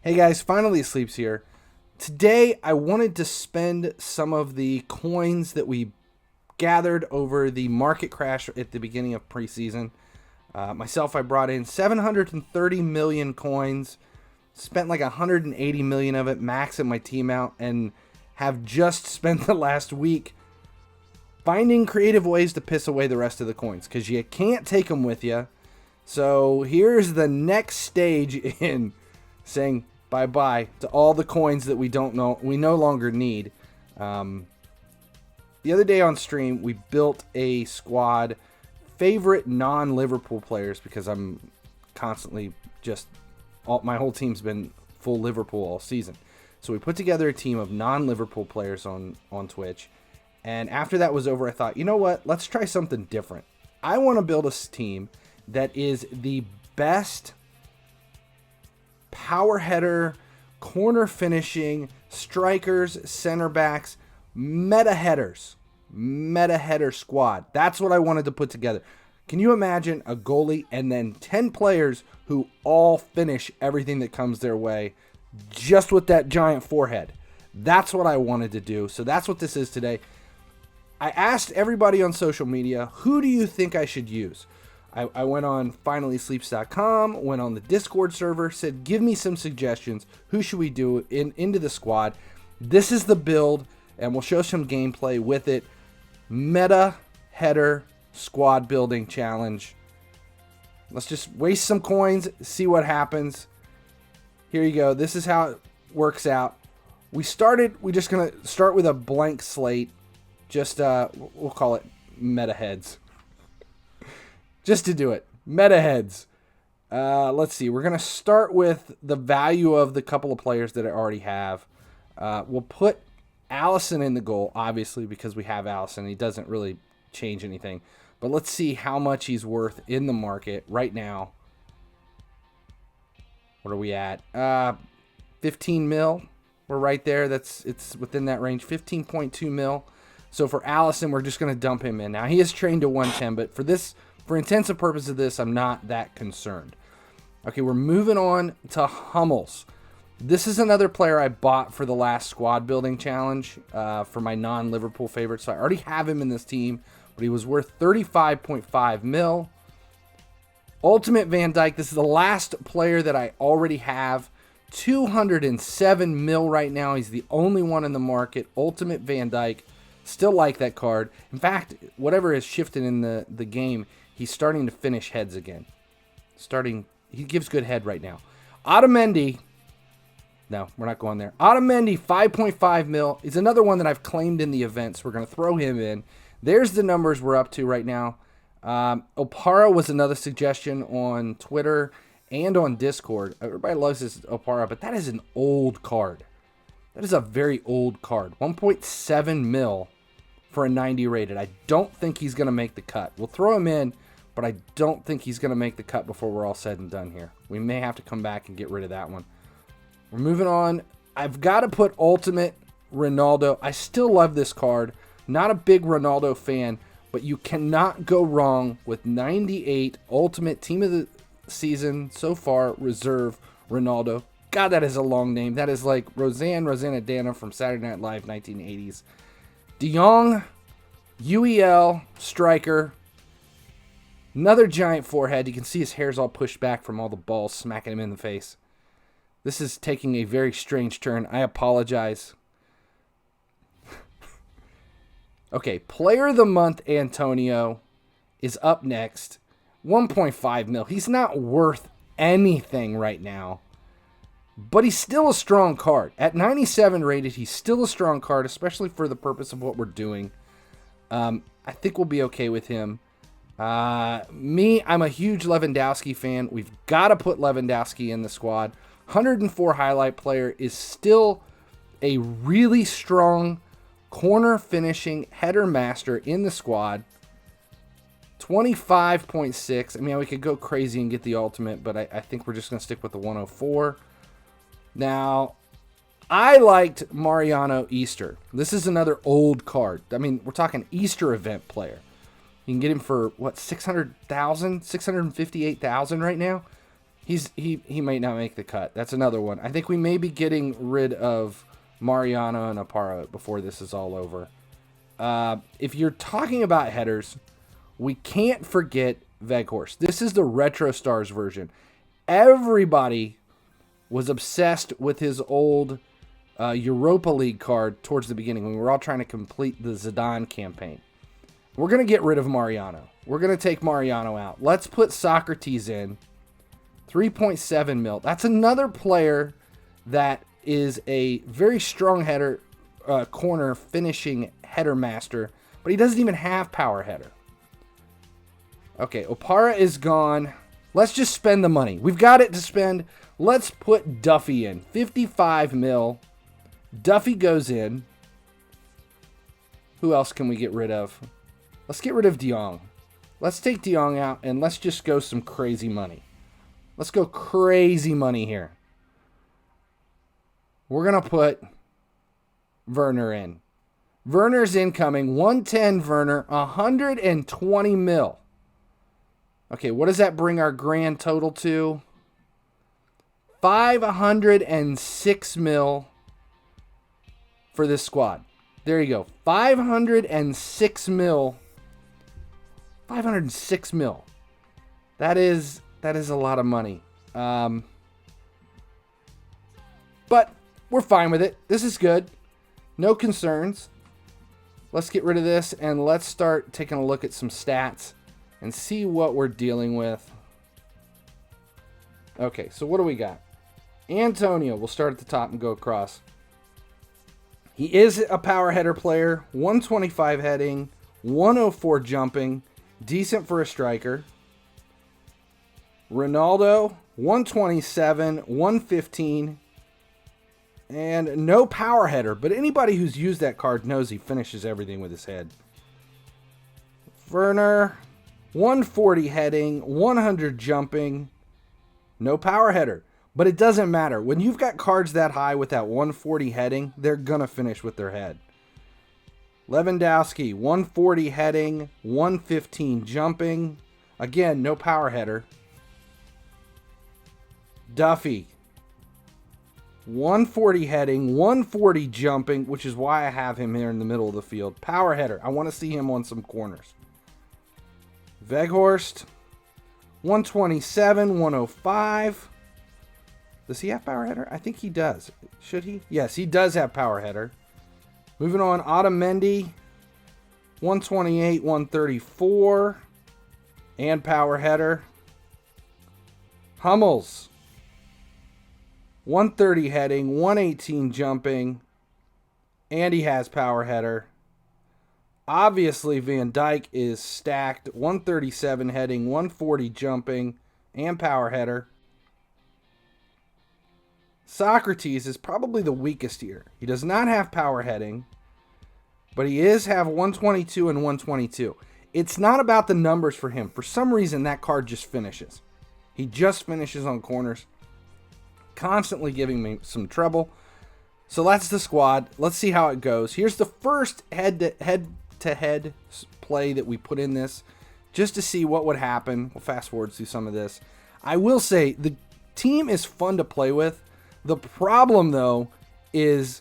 Hey guys, finally Sleeps here. Today I wanted to spend some of the coins that we gathered over the market crash at the beginning of preseason. I brought in 730 million coins, spent like 180 million of it, maxing my team out, and have just spent the last week finding creative ways to piss away the rest of the coins because you can't take them with you. So here's the next stage in saying bye-bye to all the coins that we no longer need. The other day on stream, we built a squad, favorite non-Liverpool players, because I'm constantly my whole team's been full Liverpool all season. So we put together a team of non-Liverpool players on Twitch. And after that was over, I thought, you know what? Let's try something different. I want to build a team that is the best power header, corner finishing, strikers, center backs, meta header squad. That's what I wanted to put together. Can you imagine a goalie and then 10 players who all finish everything that comes their way just with that giant forehead? That's what I wanted to do. So that's what this is today. I asked everybody on social media, who do you think I should use? I went on finallysleeps.com, went on the Discord server, said, give me some suggestions. Who should we do into the squad? This is the build, and we'll show some gameplay with it. Meta header squad building challenge. Let's just waste some coins, see what happens. Here you go. This is how it works out. We're just going to start with a blank slate. Just, we'll call it Metaheads. Just to do it. Metaheads. Let's see. We're going to start with the value of the couple of players that I already have. We'll put Allison in the goal, obviously, because we have Allison. He doesn't really change anything. But let's see how much he's worth in the market right now. What are we at? 15 mil. We're right there. It's within that range. 15.2 mil. So for Allison, we're just going to dump him in. Now, he is trained to 110, but for intensive purpose of this, I'm not that concerned. Okay, we're moving on to Hummels. This is another player I bought for the last squad building challenge for my non-Liverpool favorite. So I already have him in this team, but he was worth 35.5 mil. Ultimate Van Dijk. This is the last player that I already have. 207 mil right now. He's the only one in the market. Ultimate Van Dijk. Still like that card. In fact, whatever has shifted in the game, he's starting to finish heads again. He gives good head right now. Otamendi. No, we're not going there. Otamendi, 5.5 mil. Is another one that I've claimed in the events. We're going to throw him in. There's the numbers we're up to right now. Opara was another suggestion on Twitter and on Discord. Everybody loves this Opara, but that is an old card. That is a very old card. 1.7 mil for a 90 rated. I don't think he's going to make the cut. We'll throw him in, but I don't think he's going to make the cut before we're all said and done here. We may have to come back and get rid of that one. We're moving on. I've got to put Ultimate Ronaldo. I still love this card. Not a big Ronaldo fan, but you cannot go wrong with 98 Ultimate Team of the Season so far Reserve Ronaldo. God, that is a long name. That is like Rosanna Dana from Saturday Night Live 1980s. De Jong, UEL, striker. Another giant forehead. You can see his hair's all pushed back from all the balls smacking him in the face. This is taking a very strange turn. I apologize. Okay, Player of the Month Antonio is up next. 1.5 mil. He's not worth anything right now. But he's still a strong card. At 97 rated, he's still a strong card, especially for the purpose of what we're doing. I think we'll be okay with him. I'm a huge Lewandowski fan. We've got to put Lewandowski in the squad. 104 highlight player is still a really strong corner finishing header master in the squad. 25.6. I mean, we could go crazy and get the ultimate, but I think we're just going to stick with the 104. Now, I liked Mariano Easter. This is another old card. I mean, we're talking Easter event player. You can get him for, what, 600,000? 658,000 right now? He might not make the cut. That's another one. I think we may be getting rid of Mariano and Opara before this is all over. If you're talking about headers, we can't forget Veghorst. This is the Retro Stars version. Everybody was obsessed with his old Europa League card towards the beginning when we were all trying to complete the Zidane campaign. We're going to get rid of Mariano. We're going to take Mariano out. Let's put Socrates in. 3.7 mil. That's another player that is a very strong header, corner finishing header master, but he doesn't even have power header. Okay, Opara is gone. Let's just spend the money. We've got it to spend. Let's put Duffy in. 55 mil. Duffy goes in. Who else can we get rid of? Let's get rid of De Jong. Let's take De Jong out and let's just go some crazy money. Let's go crazy money here. We're going to put Werner in. Werner's incoming. 110 Werner. 120 mil. Okay, what does that bring our grand total to? 506 mil for this squad. There you go. 506 mil. 506 mil. That is a lot of money. But we're fine with it. This is good. No concerns. Let's get rid of this and let's start taking a look at some stats and see what we're dealing with. Okay, so what do we got? Antonio, we'll start at the top and go across. He is a power header player, 125 heading, 104 jumping, decent for a striker. Ronaldo, 127, 115, and no power header, but anybody who's used that card knows he finishes everything with his head. Werner, 140 heading, 100 jumping, no power header. But it doesn't matter. When you've got cards that high with that 140 heading, they're going to finish with their head. Lewandowski, 140 heading, 115 jumping. Again, no power header. Duffy, 140 heading, 140 jumping, which is why I have him here in the middle of the field. Power header. I want to see him on some corners. Veghorst, 127, 105. Does he have power header? I think he does. Should he? Yes, he does have power header. Moving on, Otamendi, 128, 134, and power header. Hummels, 130 heading, 118 jumping, and he has power header. Obviously, Van Dijk is stacked, 137 heading, 140 jumping, and power header. Socrates is probably the weakest here. He does not have power heading, but he is have 122 and 122. It's not about the numbers for him. For some reason, that card just finishes. He just finishes on corners, constantly giving me some trouble. So that's the squad. Let's see how it goes. Here's the first head-to-head play that we put in this, just to see what would happen. We'll fast forward through some of this. I will say the team is fun to play with. The problem, though, is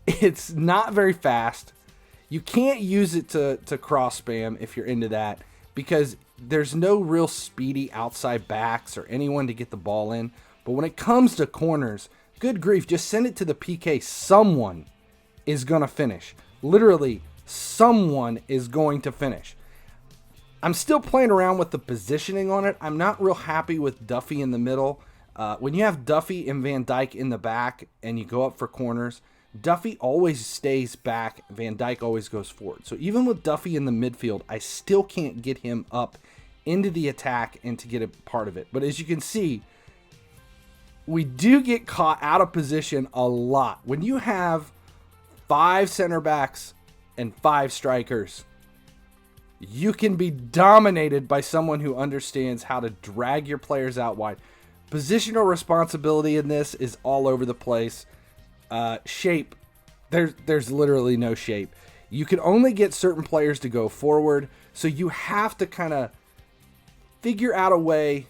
it's not very fast. You can't use it to cross spam if you're into that, because there's no real speedy outside backs or anyone to get the ball in. But when it comes to corners, good grief, just send it to the PK. Someone is going to finish. Literally, someone is going to finish. I'm still playing around with the positioning on it. I'm not real happy with Duffy in the middle. When you have Duffy and Van Dijk in the back and you go up for corners, Duffy always stays back. Van Dijk always goes forward. So even with Duffy in the midfield, I still can't get him up into the attack and to get a part of it. But as you can see, we do get caught out of position a lot. When you have 5 center backs and 5 strikers, you can be dominated by someone who understands how to drag your players out wide. Positional responsibility in this is all over the place. Shape, there's literally no shape. You can only get certain players to go forward, so you have to kind of figure out a way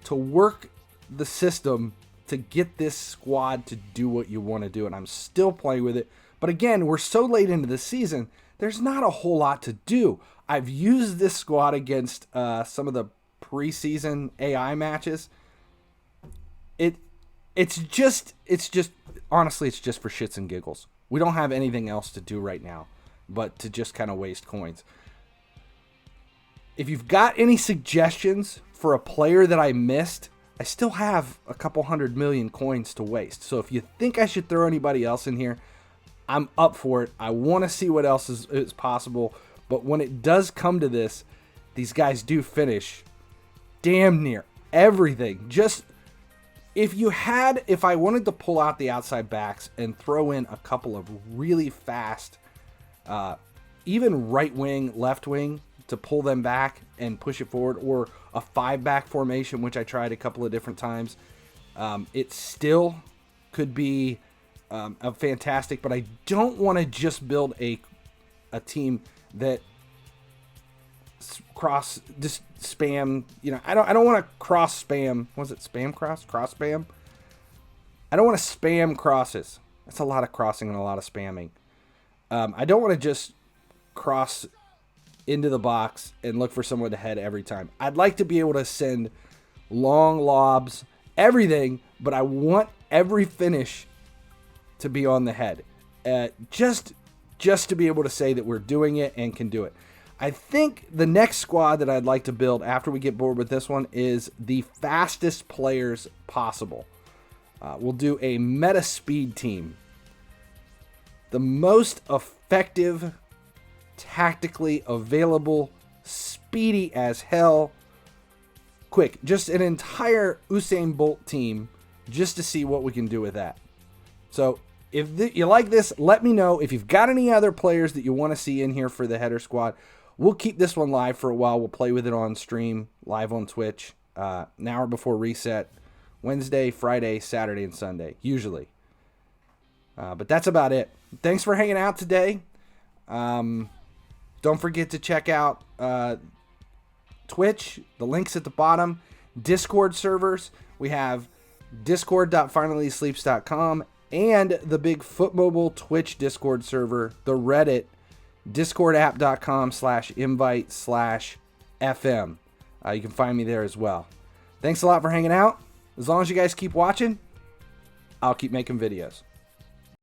to work the system to get this squad to do what you want to do, and I'm still playing with it. But again, we're so late into the season, there's not a whole lot to do. I've used this squad against some of the preseason AI matches. It's just honestly, it's just for shits and giggles. We don't have anything else to do right now but to just kind of waste coins. If you've got any suggestions for a player that I missed, I still have a couple 100 million coins to waste. So if you think I should throw anybody else in here, I'm up for it. I want to see what else is possible. But when it does come to this, these guys do finish damn near everything. Just if I wanted to pull out the outside backs and throw in a couple of really fast, even right wing, left wing, to pull them back and push it forward, or a 5-back formation, which I tried a couple of different times, it still could be a fantastic. But I don't want to just build a team that just spam. I don't want to cross spam. Was it spam cross spam? I don't want to spam crosses. That's a lot of crossing and a lot of spamming. I don't want to just cross into the box and look for someone to head every time. I'd like to be able to send long lobs, everything, but I want every finish to be on the head. Just to be able to say that we're doing it and can do it. I think the next squad that I'd like to build after we get bored with this one is the fastest players possible. We'll do a meta speed team. The most effective, tactically available, speedy as hell, quick. Just an entire Usain Bolt team just to see what we can do with that. So if you like this, let me know. If you've got any other players that you want to see in here for the header squad, we'll keep this one live for a while. We'll play with it on stream, live on Twitch, an hour before reset, Wednesday, Friday, Saturday, and Sunday, usually. But that's about it. Thanks for hanging out today. Don't forget to check out Twitch. The link's at the bottom. Discord servers. We have discord.finallysleeps.com and the big Foot Mobile Twitch Discord server, the Reddit, discordapp.com/invite/FM. You can find me there as well. Thanks a lot for hanging out. As long as you guys keep watching, I'll keep making videos.